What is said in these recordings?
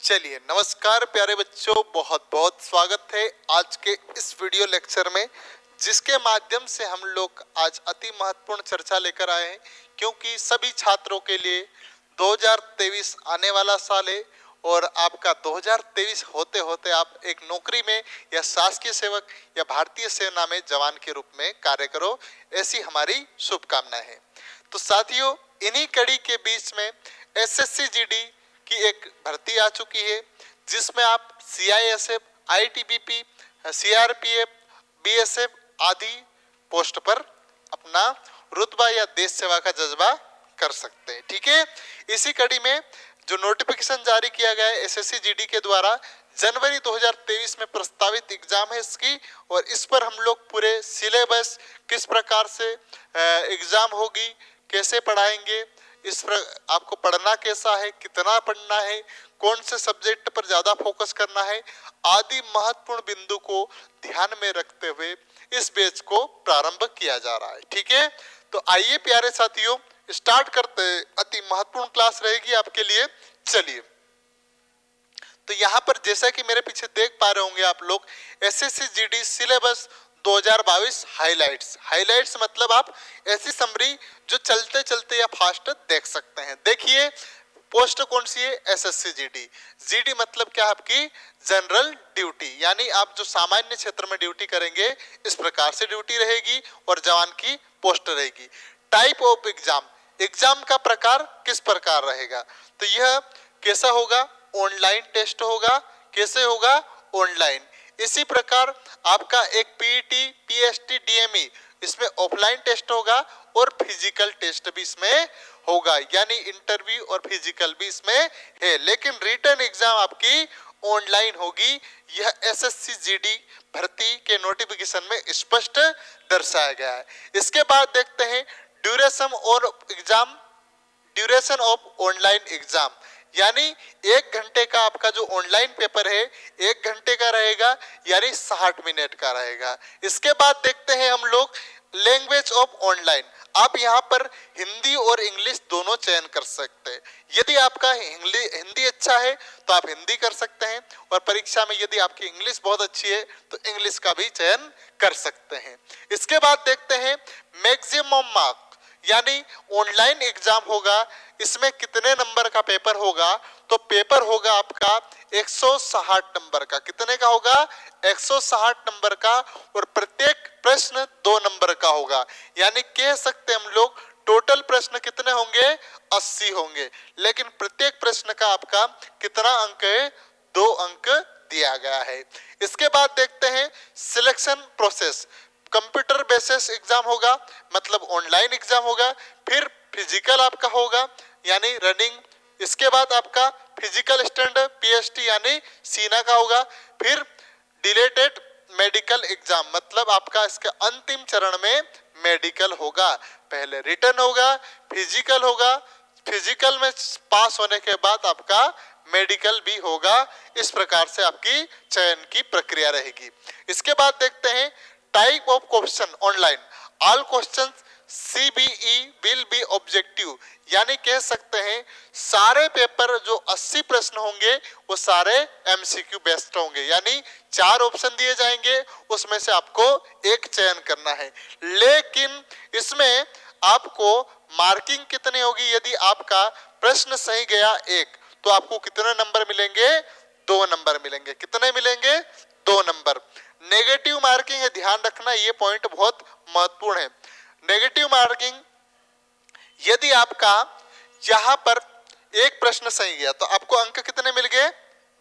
चलिए नमस्कार प्यारे बच्चों, बहुत बहुत स्वागत है आज के इस वीडियो लेक्चर में, जिसके माध्यम से हम लोग आज अति महत्वपूर्ण चर्चा लेकर आए हैं। क्योंकि सभी छात्रों के लिए 2023 आने वाला साल है और आपका 2023 होते होते आप एक नौकरी में या शासकीय सेवक या भारतीय सेना में जवान के रूप में कार्य करो, ऐसी हमारी शुभकामनाएं हैं। तो साथियों, इन्हीं कड़ी के बीच में एसएससी जीडी की एक भर्ती आ चुकी है, जिसमें आप सीआईएसएफ, आईटीबीपी, सीआरपीएफ, बीएसएफ आदि पोस्ट पर अपना रुतबा या देश सेवा का जज्बा कर सकते हैं। ठीक है, इसी कड़ी में जो नोटिफिकेशन जारी किया गया है एसएससी जीडी के द्वारा, जनवरी 2023 में प्रस्तावित एग्जाम है इसकी, और इस पर हम लोग पूरे सिलेबस, किस प्रकार से एग्जाम होगी, कैसे पढ़ाएंगे, इस पर आपको पढ़ना कैसा है, कितना पढ़ना है, कौन से सब्जेक्ट पर ज्यादा फोकस करना है, आदि महत्वपूर्ण बिंदु को ध्यान में रखते हुए इस बैच को प्रारंभ किया जा रहा है। ठीक है, तो आइए प्यारे साथियों स्टार्ट करते हैं। अति महत्वपूर्ण क्लास रहेगी आपके लिए। चलिए, तो यहाँ पर जैसा कि मेरे पीछे देख पा रहे होंगे आप लोग, एसएससी जीडी सिलेबस 2022 हाइलाइट्स मतलब आप ऐसी समरी जो चलते चलते या फास्ट देख सकते हैं। देखिए, पोस्ट कौन सी है? SSC GD. जीडी मतलब क्या? आपकी जनरल ड्यूटी, यानी आप जो सामान्य क्षेत्र में ड्यूटी करेंगे इस प्रकार से ड्यूटी रहेगी और जवान की पोस्ट रहेगी। टाइप ऑफ एग्जाम का प्रकार किस प्रकार रहेगा? तो यह कैसा होगा? ऑनलाइन टेस्ट होगा। कैसे होगा? ऑनलाइन। इसी प्रकार आपका एक पीईटी, पीएसटी, डीएमई इसमें ऑफलाइन टेस्ट होगा और फिजिकल टेस्ट भी इसमें होगा, यानी इंटरव्यू और फिजिकल भी इसमें है। लेकिन रिटन एग्जाम आपकी ऑनलाइन होगी। यह एसएससी जीडी भर्ती के नोटिफिकेशन में स्पष्ट दर्शाया गया है। इसके बाद देखते हैं ड्यूरेशन ऑफ ऑनलाइन एग्जाम, यानी 1 घंटे का आपका जो ऑनलाइन पेपर है 1 घंटे का रहेगा, यानी 60 मिनट का रहेगा। इसके बाद देखते हैं हम लोग लैंग्वेज ऑफ ऑनलाइन। आप यहाँ पर हिंदी और इंग्लिश दोनों चयन कर सकते हैं। यदि आपका हिंदी अच्छा है तो आप हिंदी कर सकते हैं, और परीक्षा में यदि आपकी इंग्लिश बहुत अच्छी है तो इंग्लिश का भी चयन कर सकते हैं। इसके बाद देखते हैं मैक्सिमम मार्क, यानी ऑनलाइन एग्जाम होगा, इसमें कितने नंबर का पेपर होगा? तो पेपर होगा आपका 160 नंबर का। कितने का होगा? 160 नंबर का, और प्रत्येक प्रश्न 2 नंबर का होगा। यानी कह सकते हम लोग टोटल प्रश्न कितने होंगे? 80 होंगे, लेकिन प्रत्येक प्रश्न का आपका कितना अंक है? 2 अंक दिया गया है। इसके बाद देखते हैं selection process. Computer basis exam होगा, मतलब ऑनलाइन एग्जाम होगा। फिर फिजिकल आपका होगा, यानी रनिंग। इसके बाद आपका फिजिकल स्टैंडर्ड पीएसटी यानी सीना का होगा। फिर डिलेटेड मेडिकल एग्जाम, मतलब आपका इसके अंतिम चरण में मेडिकल होगा। पहले रिटन होगा, फिजिकल होगा, फिजिकल में पास होने के बाद आपका मेडिकल भी होगा। इस प्रकार से आपकी चयन की प्रक्रिया रहेगी। इसके बाद देखते हैं type of question online. All questions CBE will be objective, यानी कह सकते हैं सारे पेपर जो 80 प्रश्न होंगे वो सारे एमसीक्यू बेस्ड होंगे, यानी 4 ऑप्शन दिए जाएंगे, उसमें से आपको एक चयन करना है। लेकिन इसमें आपको मार्किंग कितनी होगी? यदि आपका प्रश्न सही गया 1, तो आपको कितने नंबर मिलेंगे? 2 नंबर मिलेंगे। कितने मिलेंगे? 2 नंबर। नेगेटिव मार्किंग है, ध्यान रखना, ये पॉइंट बहुत महत्वपूर्ण है। नेगेटिव मार्किंग, यदि आपका यहां पर एक प्रश्न सही गया तो आपको अंक कितने मिल गए?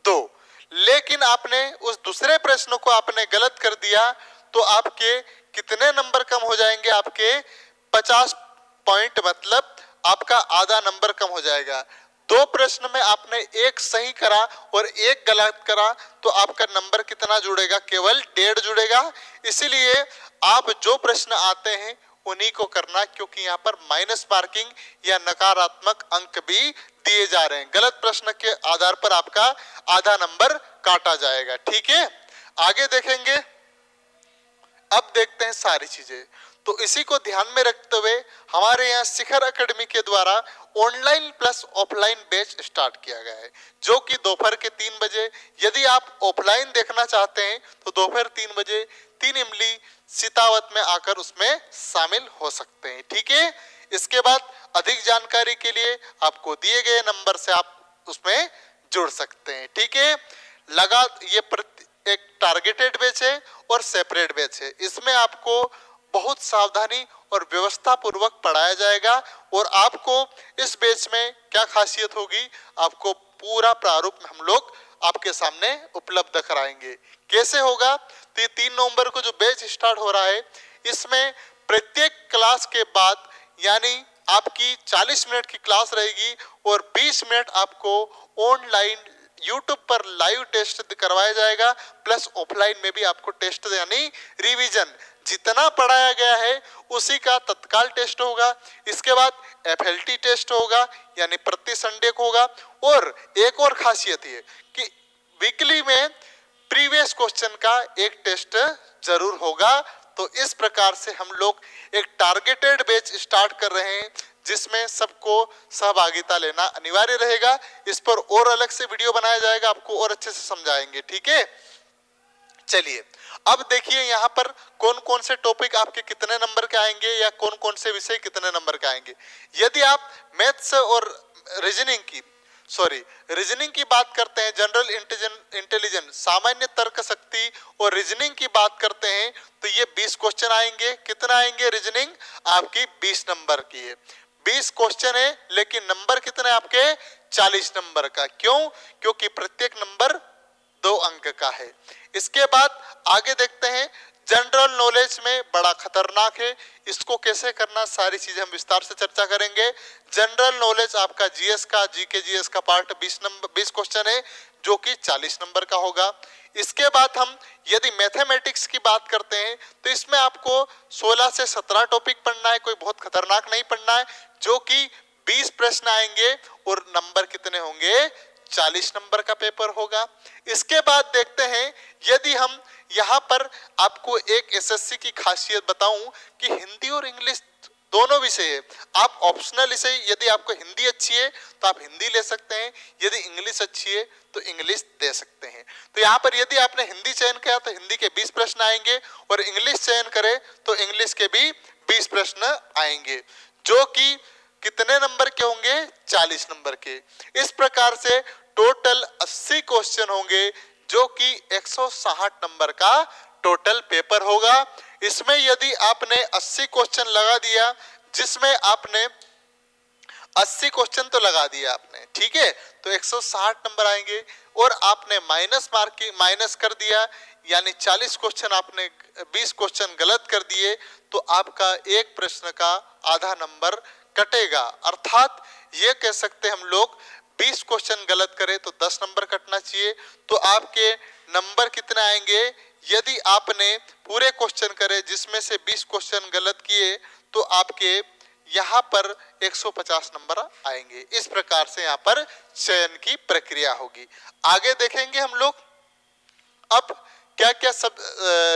2। लेकिन आपने उस दूसरे प्रश्न को आपने गलत कर दिया तो आपके कितने नंबर कम हो जाएंगे? आपके 50 पॉइंट, मतलब आपका आधा नंबर कम हो जाएगा। 2 प्रश्न में आपने एक सही करा और एक गलत करा तो आपका नंबर कितना जुड़ेगा? केवल 1.5 जुड़ेगा। इसीलिए आप जो प्रश्न आते हैं उन्हीं को करना, क्योंकि यहाँ पर माइनस मार्किंग या नकारात्मक अंक भी दिए जा रहे हैं। गलत प्रश्न के आधार पर आपका आधा नंबर काटा जाएगा। ठीक है, आगे देखेंगे। अब देखते हैं सारी चीजें। तो इसी को ध्यान में रखते हुए हमारे यहाँ शिखर एकेडमी के द्वारा online plus offline batch start किया गया है, जो कि दोपहर के 3 बजे। यदि आप ऑफलाइन देखना चाहते हैं तो दोपहर 3 बजे 3 इमली सीतावत में आकर उसमें शामिल हो सकते हैं। ठीक है, इसके बाद अधिक जानकारी के लिए आपको दिए गए नंबर से आप उसमें जुड़ सकते हैं। ठीक है, ये एक टारगेटेड बैच है और सेपरेट बैच है। इसमें आपको बहुत सावधानी और व्यवस्था पूर्वक पढ़ाया जाएगा और आपको इस बैच में क्या खासियत होगी, आपको पूरा प्रारूप हम लोग आपके सामने उपलब्ध कराएंगे। कैसे होगा, तो ये 3 नवंबर को जो बैच स्टार्ट हो रहा है, इसमें प्रत्येक क्लास के बाद यानी आपकी 40 मिनट की क्लास रहेगी और 20 मिनट आपको ऑनलाइन YouTube पर लाइव टेस्ट करवाया जाएगा, प्लस ऑफलाइन में भी आपको टेस्ट यानी रिवीजन जितना पढ़ाया गया है उसी का तत्काल टेस्ट होगा। इसके बाद FLT टेस्ट होगा यानी प्रति संडे को होगा। और एक और खासियत ये कि वीकली में प्रीवियस क्वेश्चन का एक टेस्ट जरूर होगा। तो इस प्रकार से हम लोग एक टारगेटेड बैच स्टार्ट कर रहे हैं जिसमें सबको सहभागिता लेना अनिवार्य रहेगा। इस पर और अलग से वीडियो बनाया जाएगा, आपको और अच्छे से समझाएंगे। ठीक है, चलिए अब देखिए यहाँ पर कौन कौन से टॉपिक आपके कितने नंबर के आएंगे या कौन कौन से विषय कितने नंबर के आएंगे। यदि आप मैथ्स और रीजनिंग की बात करते हैं, जनरल इंटेलिजेंस सामान्य तर्क शक्ति और रीजनिंग की बात करते हैं, तो ये 20 क्वेश्चन आएंगे। कितना आएंगे, रीजनिंग आपकी 20 नंबर की है। 20 क्वेश्चन है लेकिन नंबर कितने आपके 40 नंबर का। क्यों, क्योंकि प्रत्येक नंबर 2 अंक का है। इसके बाद आगे देखते हैं, जनरल नॉलेज में बड़ा खतरनाक है, इसको कैसे करना सारी चीजें हम विस्तार से चर्चा करेंगे। जनरल नॉलेज आपका जीएस का जीके जीएस का पार्ट 20 क्वेश्चन है जो कि 40 नंबर का होगा। इसके बाद हम यदि मैथमेटिक्स की बात करते हैं तो इसमें आपको 16 से 17 टॉपिक पढ़ना है, कोई बहुत खतरनाक नहीं पढ़ना है, जो कि 20 प्रश्न आएंगे और नंबर कितने होंगे 40 नंबर का पेपर होगा। इसके बाद देखते हैं, यदि हम यहाँ पर आपको एक एसएससी की खासियत बताऊं कि हिंदी और इंग्लिश दोनों विषय है। आप ऑप्शनल विषय, यदि आपको हिंदी अच्छी है तो आप हिंदी ले सकते हैं, यदि इंग्लिश अच्छी है तो इंग्लिश दे सकते हैं। तो यहाँ पर यदि आपने हिंदी चयन किया तो हिंदी के 20 प्रश्न आएंगे और इंग्लिश चयन करें तो इंग्लिश के भी 20 प्रश्न आएंगे, जो कि कितने नंबर के होंगे 40 नंबर के। इस प्रकार से टोटल 80 क्वेश्चन होंगे जो कि 160 नंबर का टोटल पेपर होगा। इसमें यदि आपने 80 क्वेश्चन लगा दिया, जिसमें आपने 80 क्वेश्चन तो लगा दिया आपने, ठीक है, तो 160 नंबर आएंगे। और आपने माइनस कर दिया यानी 40 क्वेश्चन आपने 20 क्वेश्चन गलत कर दिए तो आपका एक प्रश्न का आधा नंबर कटेगा। अर्थात ये कह सकते हम लोग 20 क्वेश्चन गलत करें तो 10 नंबर कटना चाहिए। तो आपके नंबर कितने आएंगे, यदि आपने पूरे क्वेश्चन करे जिसमें से 20 क्वेश्चन गलत किए तो आपके यहाँ पर 150 नंबर आएंगे। इस प्रकार से यहाँ पर चयन की प्रक्रिया होगी। आगे देखेंगे हम लोग अब क्या क्या सब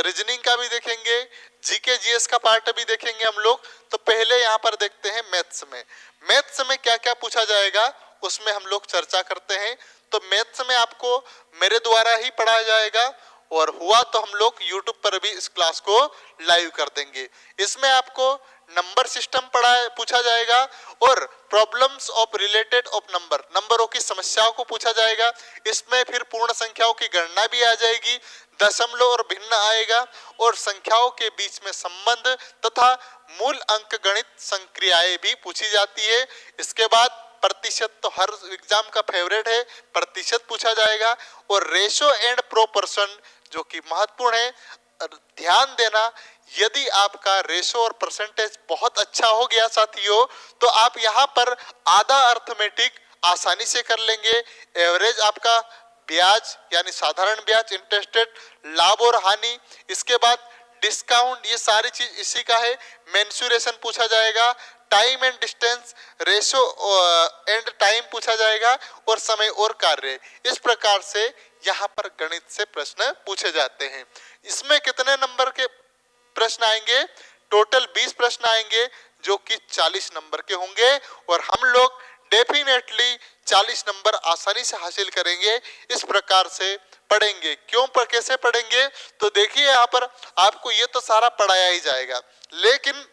रीजनिंग का भी देखेंगे, जीके जीएस का पार्ट भी देखेंगे हम लोग। तो पहले यहाँ पर देखते हैं मैथ्स में क्या क्या पूछा जाएगा उसमें हम लोग चर्चा करते हैं। तो मैथ्स में आपको मेरे द्वारा ही पढ़ाया जाएगा और हुआ तो हम लोग YouTube पर भी इस क्लास को लाइव कर देंगे। इसमें आपको नंबर सिस्टम पूछा जाएगा और प्रॉब्लम्स ऑफ रिलेटेड ऑफ नंबरों की समस्याओं को पूछा जाएगा। इसमें फिर पूर्ण संख्याओं की गणना भी आ जाएगी, दशमलव और भिन्न आएगा और संख्याओं के बीच में संबंध तथा मूल अंक गणित संक्रियाएं भी पूछी जाती है। इसके बाद प्रतिशत तो हर एग्जाम का फेवरेट है, प्रतिशत पूछा जाएगा और रेशो एंड प्रोपोर्शन जो कि महत्वपूर्ण है। ध्यान देना, यदि आपका रेशो और परसेंटेज बहुत अच्छा हो गया साथियों तो आप यहाँ पर आधा अर्थमेटिक आसानी से कर लेंगे। एवरेज आपका ब्याज यानी साधारण ब्याज, इंटरेस्ट रेट, लाभ और हानि, इसके बाद डिस्काउंट, ये सारी चीज इसी का है। मेंसुरेशन पूछा जाएगा, time and distance, ratio and time पूछा जाएगा और समय और कार्य। इस प्रकार से यहाँ पर गणित से प्रश्न पूछे जाते हैं। इसमें कितने नंबर के प्रश्न आएंगे, टोटल 20 प्रश्न आएंगे जो कि 40 नंबर के होंगे और हम लोग डेफिनेटली 40 नंबर आसानी से हासिल करेंगे। इस प्रकार से पढ़ेंगे। क्यों पर कैसे पढ़ेंगे, तो देखिए यहाँ पर आपको ये तो सारा पढ़ाया ही जाएगा, लेकिन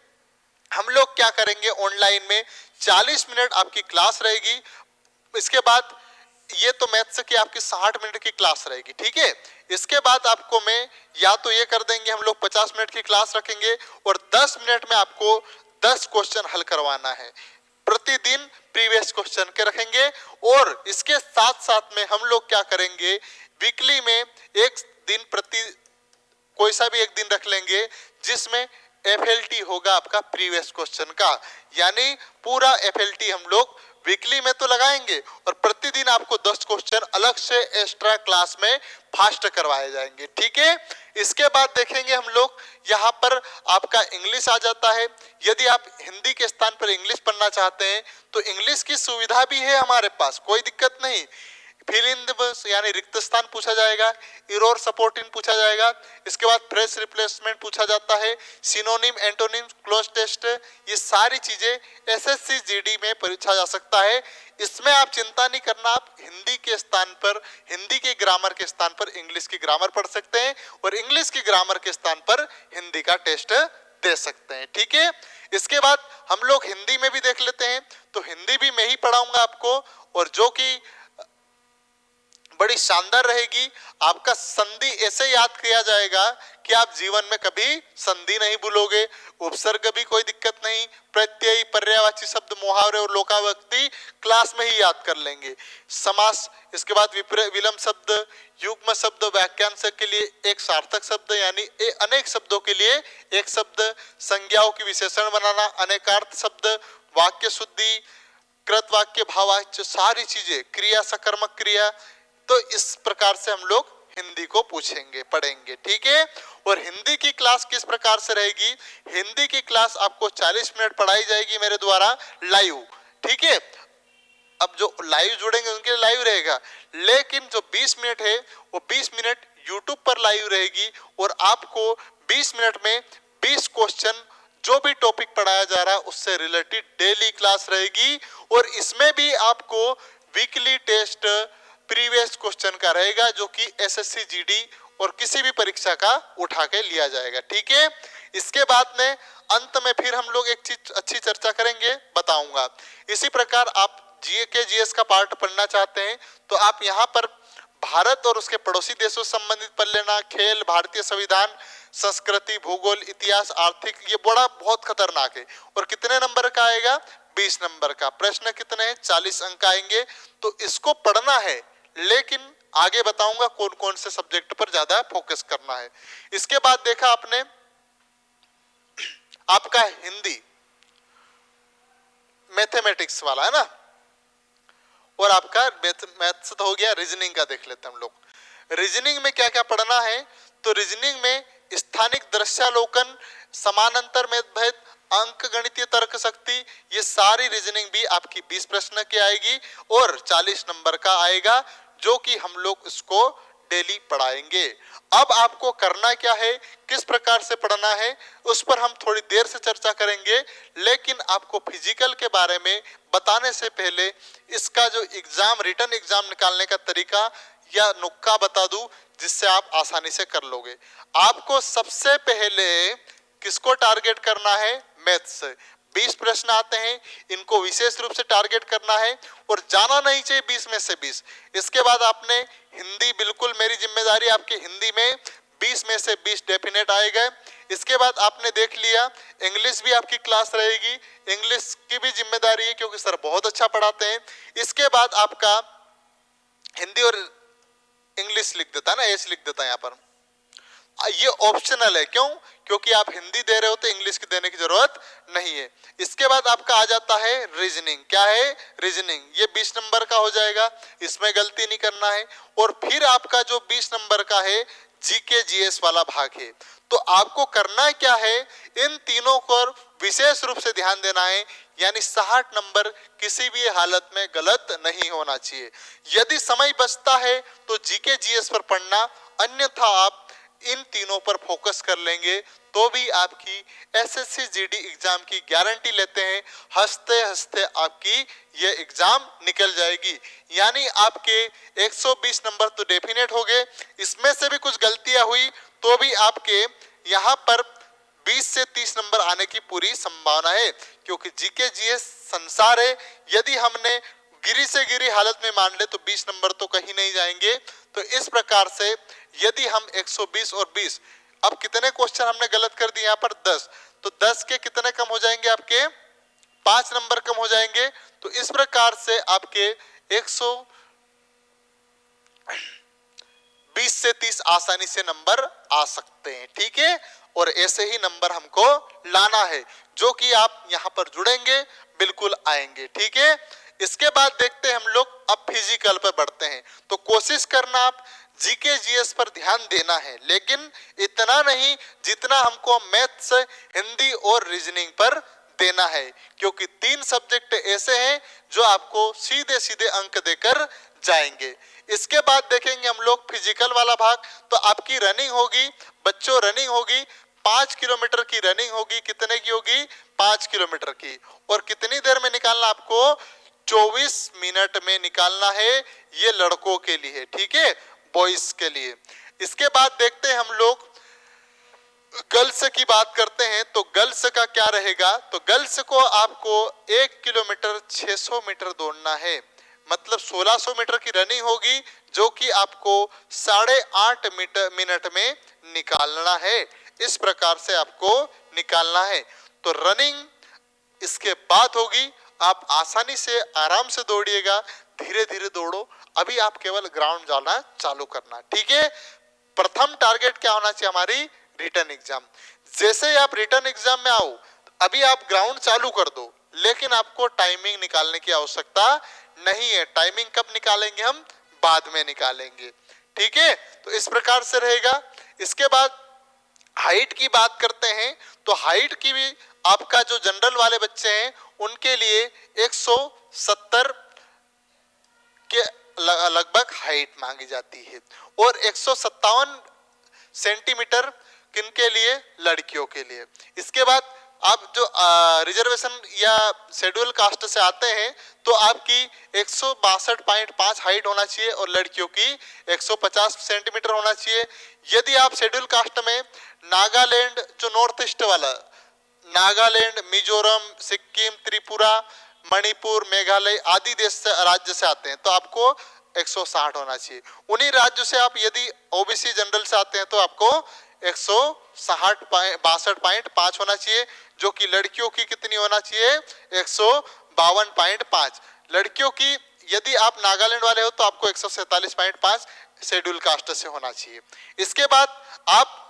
हम लोग क्या करेंगे, ऑनलाइन में 40 मिनट आपकी क्लास रहेगी। इसके बाद ये तो मैथ्स की आपकी 60 मिनट की क्लास रहेगी, ठीक है। इसके बाद आपको मैं या तो ये कर देंगे, हम लोग 50 मिनट की क्लास रखेंगे और 10 मिनट में आपको 10 क्वेश्चन हल करवाना है। प्रतिदिन प्रीवियस क्वेश्चन के रखेंगे और इसके साथ साथ में हम लोग क्या करेंगे, वीकली में एक दिन प्रति कोई सा भी एक दिन रख लेंगे जिसमें FLT होगा आपका प्रीवियस क्वेश्चन का, यानी पूरा FLT हम लोग वीकली में तो लगाएंगे और प्रतिदिन आपको 10 क्वेश्चन अलग से एक्स्ट्रा क्लास में फास्ट करवाए जाएंगे, ठीक है। इसके बाद देखेंगे हम लोग यहाँ पर आपका इंग्लिश आ जाता है। यदि आप हिंदी के स्थान पर इंग्लिश पढ़ना चाहते हैं तो इंग्लिश की सुविधा भी है हमारे पास, कोई दिक्कत नहीं। फिल इन द यानी रिक्त स्थान पूछा जाएगा, इरोर सपोर्टिंग पूछा जाएगा, इसके बाद फ्रेश रिप्लेसमेंट पूछा जाता है, सिनोनिम एंटोनिम क्लोज टेस्ट, ये सारी चीजें SSC GD में पूछा जा सकता है। इसमें आप चिंता नहीं करना, आप हिंदी के स्थान पर हिंदी के ग्रामर के स्थान पर इंग्लिश की ग्रामर पढ़ सकते हैं और इंग्लिश की ग्रामर के स्थान पर हिंदी का टेस्ट दे सकते हैं, ठीक है। इसके बाद हम लोग हिंदी में भी देख लेते हैं, तो हिंदी भी मैं ही पढ़ाऊंगा आपको और जो कि बड़ी शानदार रहेगी। आपका संधि ऐसे याद किया जाएगा कि आप जीवन में कभी संधि नहीं भूलोगे। उपसर्ग भी कोई दिक्कत नहीं, प्रत्यय, पर्यायवाची शब्द, मुहावरे और लोकावक्ति क्लास में ही याद कर लेंगे। समास, इसके बाद विलंब शब्द, युग्म शब्द, वाक्यांश के लिए एक सार्थक शब्द यानी अनेक शब्दों के लिए एक शब्द, संज्ञाओं की विशेषण बनाना, अनेकार्थ शब्द, वाक्य शुद्धि, कृत वाक्य, भाववाच्य, सारी चीजें, क्रिया, सकर्मक क्रिया। तो इस प्रकार से हम लोग हिंदी को पूछेंगे, पढ़ेंगे, ठीक है। और हिंदी की क्लास किस प्रकार से रहेगी, हिंदी की क्लास आपको 40 मिनट पढ़ाई जाएगी मेरे द्वारा लाइव, ठीक है। अब जो लाइव जुड़ेंगे उनके लिए लाइव रहेगा, लेकिन जो 20 मिनट है वो 20 मिनट यूट्यूब पर लाइव रहेगी और आपको 20 मिनट में 20 क्वेश्चन जो भी टॉपिक पढ़ाया जा रहा है उससे रिलेटेड डेली क्लास रहेगी। और इसमें भी आपको वीकली टेस्ट प्रीवियस क्वेश्चन का रहेगा जो कि SSC GD और किसी भी परीक्षा का उठा के लिया जाएगा, ठीक है। इसके बाद में अंत में फिर हम लोग एक चीज अच्छी चर्चा करेंगे, बताऊंगा। इसी प्रकार आप GK GS का पार्ट पढ़ना चाहते हैं तो आप यहाँ पर भारत और उसके पड़ोसी देशों से संबंधित पढ़ लेना, खेल, भारतीय संविधान, संस्कृति, भूगोल, इतिहास, आर्थिक, ये बड़ा बहुत खतरनाक है। और कितने नंबर का आएगा, 20 नंबर का। प्रश्न कितने हैं, 40 अंक आएंगे। तो इसको पढ़ना है, लेकिन आगे बताऊंगा कौन कौन से सब्जेक्ट पर ज्यादा फोकस करना है। इसके बाद देखा आपने आपका हिंदी मैथमेटिक्स वाला है ना, और आपका मैथ्स तो हो गया। रीजनिंग का देख लेते हैं हम लोग। रीजनिंग में क्या क्या पढ़ना है, तो रीजनिंग में स्थानिक दृश्यालोकन, समानांतर में भेद, अंक गणितीय तर्क शक्ति, ये सारी रीजनिंग भी आपकी 20 प्रश्न की आएगी और 40 नंबर का आएगा, जो कि हम लोग इसको डेली पढ़ाएंगे। अब आपको करना क्या है, किस प्रकार से पढ़ना है, उस पर हम थोड़ी देर से चर्चा करेंगे। लेकिन आपको फिजिकल के बारे में बताने से पहले इसका जो एग्जाम, रिटन एग्जाम निकालने का तरीका या नुक्का बता दूं, जिससे आप आसानी से कर लोगे। आपको सबसे पहले किसको टारगेट करना है, मैथ्स। 20 प्रश्न आते हैं, इनको विशेष रूप से टारगेट करना है और जाना नहीं चाहिए 20 में से 20। इसके बाद आपने हिंदी, बिल्कुल मेरी जिम्मेदारी आपकी हिंदी में 20 में से 20 डेफिनेट आएगा। इसके बाद आपने देख लिया इंग्लिश भी आपकी क्लास रहेगी, इंग्लिश की भी जिम्मेदारी है क्योंकि सर बहुत अच्छा पढ़ाते हैं। इसके बाद आपका हिंदी और इंग्लिश लिख देता है ना, एच लिख देता है यहाँ पर, ये ऑप्शनल है। क्यों, क्योंकि आप हिंदी दे रहे हो तो इंग्लिश की देने की जरूरत नहीं है। इसके बाद आपका आ जाता है रीजनिंग। क्या है, रीजनिंग, ये 20 नंबर का हो जाएगा, इसमें गलती नहीं करना है। और फिर आपका जो 20 नंबर का है GK GS वाला भाग है। तो आपको करना क्या है, इन तीनों पर विशेष रूप से ध्यान देना है, यानी 60 नंबर किसी भी हालत में गलत नहीं होना चाहिए। यदि समय बचता है तो GK GS पर पढ़ना, अन्यथा आप इन तीनों पर फोकस कर लेंगे तो भी आपकी एसएससी जीडी एग्जाम की गारंटी लेते हैं, हंसते हंसते आपकी ये एग्जाम निकल जाएगी। यानी आपके 120 नंबर तो डेफिनेट हो गए, इसमें से भी कुछ गलतियां हुई तो भी आपके यहाँ पर 20 से 30 नंबर आने की पूरी संभावना है, क्योंकि जीके जीएस संसार है। यदि हमने गिरी से गिरी हालत में मान ले तो 20 नंबर तो कहीं नहीं जाएंगे। तो इस प्रकार से यदि हम 120 और 20, अब कितने क्वेश्चन हमने गलत कर दिए यहाँ पर 10, तो 10 के कितने कम हो जाएंगे, आपके 5 नंबर कम हो जाएंगे। तो इस प्रकार से आपके 120 से 30 आसानी से नंबर आ सकते हैं, ठीक है। और ऐसे ही नंबर हमको लाना है, जो कि आप यहाँ पर जुड़ेंगे बिल्कुल आएंगे, ठीक है। इसके बाद देखते हैं हम लोग अब फिजिकल पर बढ़ते हैं। तो कोशिश करना आप जीके जीएस पर ध्यान देना है, लेकिन इतना नहीं जितना हमको मैथ्स, हिंदी और रीजनिंग पर देना है, क्योंकि 3 सब्जेक्ट ऐसे हैं जो आपको सीधे सीधे अंक देकर जाएंगे। इसके बाद देखेंगे हम लोग फिजिकल वाला भाग। तो आपकी रनिंग होगी बच्चों, रनिंग होगी 5 किलोमीटर की रनिंग होगी। कितने की होगी, 5 किलोमीटर की। और कितनी देर में निकालना आपको, 24 मिनट में निकालना है। ये लड़कों के लिए, ठीक है, बॉयज के लिए। इसके बाद देखते हैं हम लोग गर्ल्स की बात करते हैं। तो गर्ल्स का क्या रहेगा, तो गर्ल्स को आपको 1 किलोमीटर 600 मीटर दौड़ना है, मतलब 1600 मीटर की रनिंग होगी, जो कि आपको 8.5 मिनट में निकालना है। इस प्रकार से आपको निकालना है। तो रनिंग इसके बाद होगी। आप आसानी से आराम से दौड़िएगा, धीरे धीरे दौड़ो। अभी आप केवल ग्राउंड जाना चालू करना, ठीक है। प्रथम टारगेट क्या होना चाहिए, हमारी रिटर्न एग्जाम। जैसे ही आप रिटर्न एग्जाम में आओ, अभी आप ग्राउंड चालू कर दो, लेकिन आपको टाइमिंग निकालने की आवश्यकता नहीं है। टाइमिंग कब निकालेंगे हम, बाद में निकालेंगे, ठीक है। तो इस प्रकार से रहेगा। इसके बाद हाइट की बात करते हैं। तो हाइट की भी आपका जो जनरल वाले बच्चे हैं उनके लिए 170 के लगभग हाइट मांगी जाती है, और 157 सेंटीमीटर किनके लिए, लड़कियों के लिए। इसके बाद आप जो रिजर्वेशन या शेड्यूल कास्ट से आते हैं तो आपकी 162.5 हाइट होना चाहिए, और लड़कियों की 150 सेंटीमीटर होना चाहिए। यदि आप शेड्यूल कास्ट में नागालैंड, जो नॉर्थ ईस्ट वाला, नागालैंड, मिजोरम, सिक्किम, त्रिपुरा, मणिपुर, मेघालय आदि देश से, राज्य से आते हैं तो आपको 160 होना चाहिए। उन्हीं राज्यों से आप यदि ओबीसी जनरल से आते हैं तो आपको 162.5 होना चाहिए, जो कि लड़कियों की कितनी होना चाहिए, 152.5। लड़कियों की यदि आप नागालैंड वाले हो तो आपको 147.5 शेड्यूल कास्ट से होना चाहिए। इसके बाद आप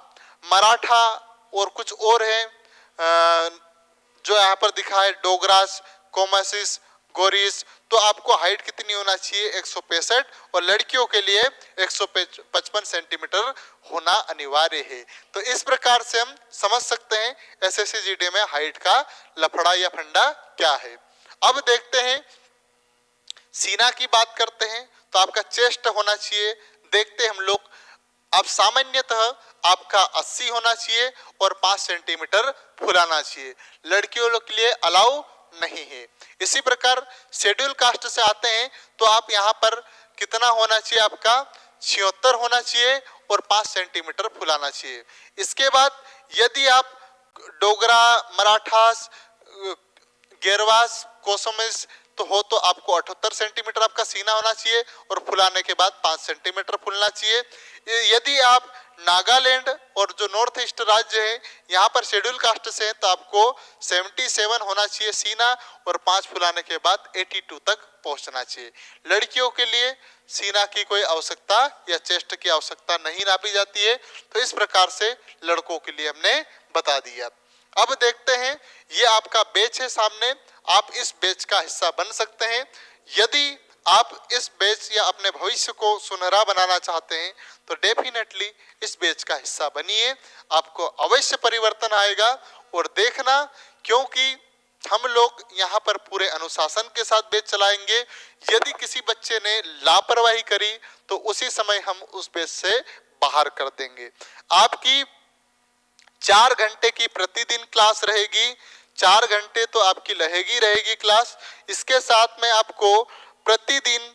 मराठा और कुछ और है जो यहाँ पर दिखा है, डोगरास, कोमासिस, गोरीस, तो आपको हाइट कितनी होना चाहिए, 165, और लड़कियों के लिए 155 सेंटीमीटर होना अनिवार्य है। तो इस प्रकार से हम समझ सकते हैं एसएससी जीडी में हाइट का लफड़ा या फंडा क्या है। अब देखते हैं सीना की बात करते हैं। तो आपका चेस्ट होना चाहिए, देखते हैं हम लोग, अब सामान्यतः आपका 80 होना चाहिए और 5 सेंटीमीटर फुलाना चाहिए। लड़कियों के लिए अलाउ नहीं है। इसी प्रकार शेड्यूल कास्ट से आते हैं तो आप यहाँ पर कितना होना चाहिए, आपका 76 होना चाहिए और 5 सेंटीमीटर फुलाना चाहिए। इसके बाद यदि आप डोगरा, मराठास, गेरवास, कोसमिस तो हो तो आपको 78 सेंटीमीटर आपका सीना होना चाहिए, और फुलाने के बाद 5 सेंटीमीटर फुलना चाहिए। यदि आप नागालैंड और जो नॉर्थ ईस्ट राज्य है यहाँ पर शेड्यूल कास्ट से है तो आपको 77 होना चाहिए सीना, और 5 फुलाने के बाद 82 तक पहुंचना चाहिए। लड़कियों के लिए सीना की कोई आवश्यकता या चेस्ट की आवश्यकता नहीं नापी जाती है। तो इस प्रकार से लड़कों के लिए हमने बता दिया। अब देखते हैं, ये आपका बैच है सामने, आप इस बैच का हिस्सा बन सकते हैं। यदि आप इस बैच या अपने भविष्य को सुनहरा बनाना चाहते हैं तो डेफिनेटली इस बैच का हिस्सा बनिए, आपको अवश्य परिवर्तन आएगा। और देखना, क्योंकि हम लोग यहाँ पर पूरे अनुशासन के साथ बैच चलाएंगे। यदि किसी बच्चे ने लापरवाही करी तो उसी समय हम उस बैच से बाहर कर देंगे। आपकी 4 घंटे की प्रतिदिन क्लास रहेगी, 4 घंटे तो आपकी रहेगी क्लास। इसके साथ में आपको प्रतिदिन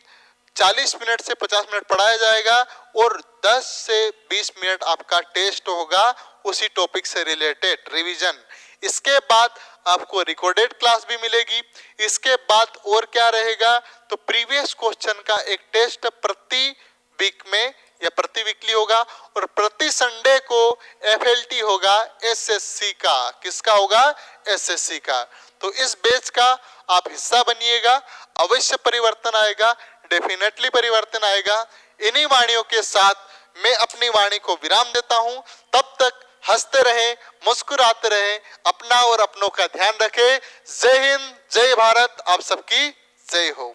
40 मिनट से 50 मिनट पढ़ाया जाएगा और 10 से 20 मिनट आपका टेस्ट होगा उसी टॉपिक से रिलेटेड रिवीजन। इसके बाद आपको रिकॉर्डेड क्लास भी मिलेगी। इसके बाद और क्या रहेगा, तो प्रीवियस क्वेश्चन का एक टेस्ट प्रति वीक में या प्रति वीकली होगा और प्रति संडे को FLT होगा SSC का। किसका होगा? SSC का। तो इस बैच का आप हिस्सा बनिएगा, अवश्य परिवर्तन आएगा, डेफिनेटली परिवर्तन आएगा। इन्हीं वाणियों के साथ मैं अपनी वाणी को विराम देता हूं। तब तक हंसते रहे, मुस्कुराते रहे, अपना और अपनों का ध्यान रखें। जय हिंद, जय भारत, आप सबकी जय हो।